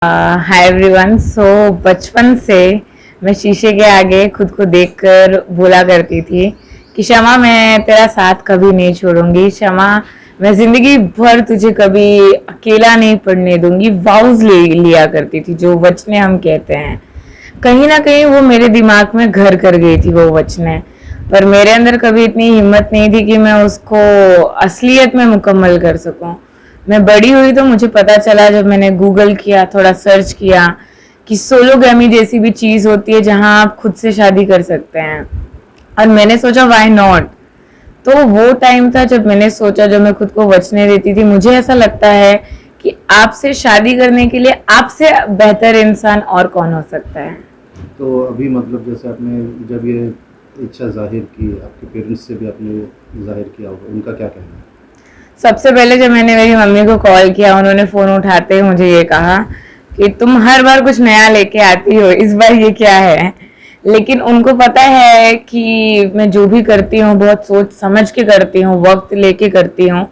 Hi everyone. सो बचपन से मैं शीशे के आगे खुद को देखकर बोला करती थी कि शमा, मैं तेरा साथ कभी नहीं छोड़ूंगी। शमा, मैं जिंदगी भर तुझे कभी अकेला नहीं पड़ने दूंगी। वाउज ले लिया करती थी, जो वचने हम कहते हैं। कहीं ना कहीं वो मेरे दिमाग में घर कर गई थी वो वचने, पर मेरे अंदर कभी इतनी हिम्मत नहीं थी कि मैं उसको असलियत में मुकम्मल कर सकूं। मैं बड़ी हुई तो मुझे पता चला, जब मैंने गूगल किया, थोड़ा सर्च किया, कि सोलोगैमी जैसी भी चीज होती है जहां आप खुद से शादी कर सकते हैं। और मैंने सोचा व्हाई नॉट। तो वो टाइम था जब मैंने सोचा, जब मैं खुद को वचने देती थी। मुझे ऐसा लगता है कि आपसे शादी करने के लिए आपसे बेहतर इंसान और कौन हो सकता है। तो अभी मतलब जैसे आपने जब ये इच्छा जाहिर की, आपके पेरेंट्स से भी आपने जाहिर किया होगा, उनका क्या कहना है? सबसे पहले जब मैंने मेरी मम्मी को कॉल किया, उन्होंने फोन उठाते ही मुझे ये कहा कि तुम हर बार कुछ नया लेके आती हो, इस बार ये क्या है। लेकिन उनको पता है कि मैं जो भी करती हूँ बहुत सोच समझ के करती हूँ, वक्त लेके करती हूँ।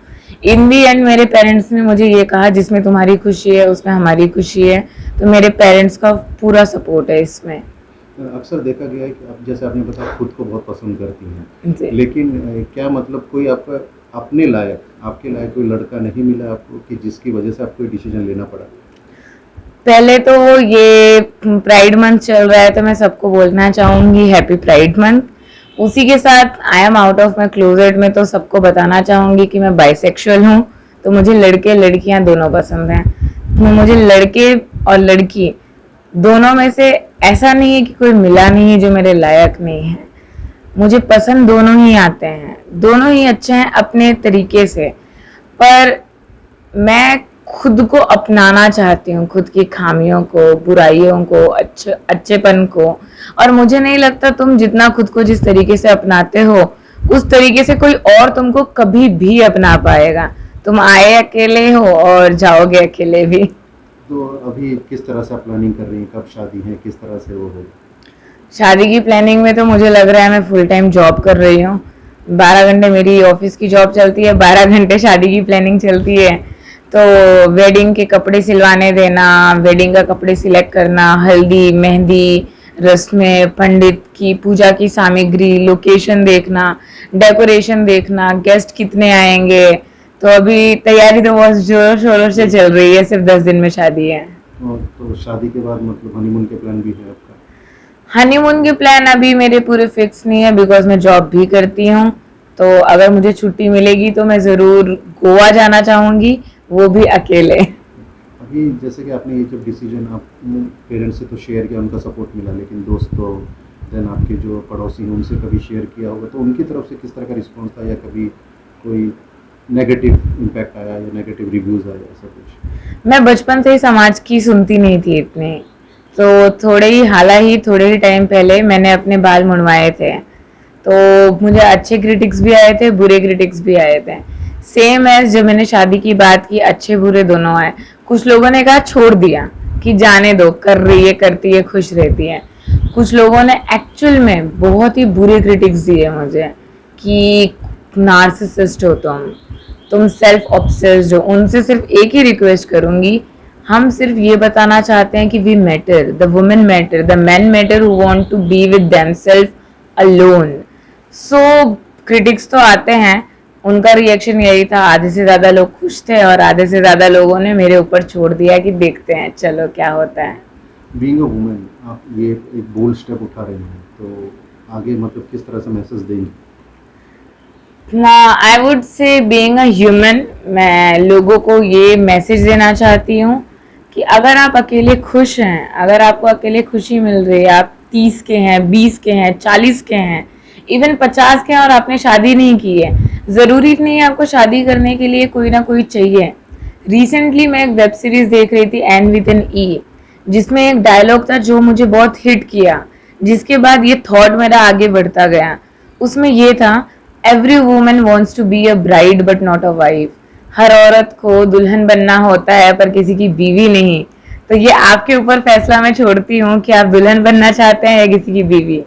इन दी एंड मेरे पेरेंट्स ने मुझे ये कहा, जिसमें तुम्हारी खुशी है उसमें हमारी खुशी है। तो मेरे पेरेंट्स का पूरा सपोर्ट है इसमें। अक्सर देखा गया है कि आप, जैसे आपने बताया, खुद को बहुत पसंद करती हैं, जी। लेकिन क्या मतलब कोई आपका अपने लायक, आपके लायक कोई लड़का नहीं मिला आपको कि जिसकी वजह से आपको डिसीजन लेना पड़ा? पहले तो ये प्राइड मंथ चल रहा है, तो मैं सबको बोलना चाहूंगी हैप्पी प्राइड मंथ। उसी के साथ I am out of my closet में, तो सबको बताना चाहूंगी कि मैं बाइसेक्सुअल हूँ। तो मुझे लड़के लड़कियां दोनों पसंद हैं। तो मुझे लड़के और लड़की दोनों में से ऐसा नहीं है कि कोई मिला नहीं है जो मेरे लायक नहीं है। मुझे पसंद दोनों ही आते हैं, दोनों ही अच्छे हैं अपने तरीके से। पर मैं खुद को अपनाना चाहती हूँ, खुद की खामियों को, बुराइयों को, अच्छेपन को। और मुझे नहीं लगता तुम जितना खुद को जिस तरीके से अपनाते हो, उस तरीके से कोई और तुमको कभी भी अपना पाएगा। तुम आए अकेले हो और जाओगे अकेले भी। तो अभी किस तरह से आप प्लानिंग कर रही हैं, कब शादी है, किस तरह से वो होगी? शादी की प्लानिंग में तो मुझे लग रहा है मैं फुल टाइम जॉब कर रही हूँ। 12 घंटे मेरी ऑफिस की जॉब चलती है, 12 घंटे शादी की प्लानिंग चलती है। तो वेडिंग के कपड़े सिलवाने देना, वेडिंग का कपड़े सिलेक्ट करना, हल्दी मेहंदी रस्में, पंडित की पूजा की सामग्री, लोकेशन देखना, डेकोरेशन देखना, गेस्ट कितने आएंगे। तो अभी तैयारी तो बहुत जोर शोरों से चल रही है। सिर्फ 10 दिन में शादी है। और तो शादी के बाद मतलब हनीमून के प्लान भी है आपका? हनीमून के प्लान अभी मेरे पूरे फिक्स नहीं है, बिकॉज मैं जॉब भी करती हूँ। तो अगर मुझे छुट्टी मिलेगी तो मैं ज़रूर गोवा जाना चाहूँगी, वो भी अकेले। अभी जैसे कि आपने ये जब डिसीजन आप पेरेंट्स से तो शेयर किया, उनका सपोर्ट मिला, लेकिन दोस्तों, देन आपके जो पड़ोसी हैं उनसे कभी शेयर किया होगा, तो उनकी तरफ से किस तरह का रिस्पॉन्स था, या कभी कोई नेगेटिव इम्पैक्ट आया या नेगेटिव रिव्यूज़ आया, ऐसा कुछ? मैं बचपन से ही समाज की सुनती नहीं थी इतनी। तो थोड़े ही टाइम पहले मैंने अपने बाल मुड़वाए थे। तो मुझे अच्छे क्रिटिक्स भी आए थे, बुरे क्रिटिक्स भी आए थे। सेम एज जब मैंने शादी की बात की, अच्छे बुरे दोनों आए। कुछ लोगों ने कहा छोड़ दिया कि जाने दो, कर रही है, करती है, खुश रहती है। कुछ लोगों ने एक्चुअल में बहुत ही बुरे क्रिटिक्स दिए मुझे कि नार्सिसिस्ट हो तुम सेल्फ ऑब्सेस्ड हो। उनसे सिर्फ एक ही रिक्वेस्ट करूंगी, हम सिर्फ ये बताना चाहते हैं कि we matter, the women matter, the man matter who want to be with themself alone. So critics तो आते हैं, उनका रिएक्शन यही था। आधे से ज्यादा लोग खुश थे और आधे से ज्यादा लोगों ने मेरे ऊपर छोड़ दिया कि देखते हैं चलो क्या होता है। बीइंग अ वुमेन, आप ये एक बोल्ड स्टेप उठा रही हैं, तो आगे मतलब किस तरह से मैसेज देंगे? I would say being a human, मैं लोगों को ये मैसेज देना चाहती हूँ कि अगर आप अकेले खुश हैं, अगर आपको अकेले खुशी मिल रही है, आप 30 के हैं, 20 के हैं, 40 के हैं, इवन 50 के हैं और आपने शादी नहीं की है, ज़रूरी नहीं है आपको शादी करने के लिए कोई ना कोई चाहिए। रिसेंटली मैं एक वेब सीरीज देख रही थी, एन विद एन ई, जिसमें एक डायलॉग था जो मुझे बहुत हिट किया, जिसके बाद ये थॉट मेरा आगे बढ़ता गया। उसमें ये था, every woman wants to be a bride but not a wife. हर औरत को दुल्हन बनना होता है पर किसी की बीवी नहीं। तो ये आपके ऊपर फैसला मैं छोड़ती हूँ कि आप दुल्हन बनना चाहते हैं या किसी की बीवी।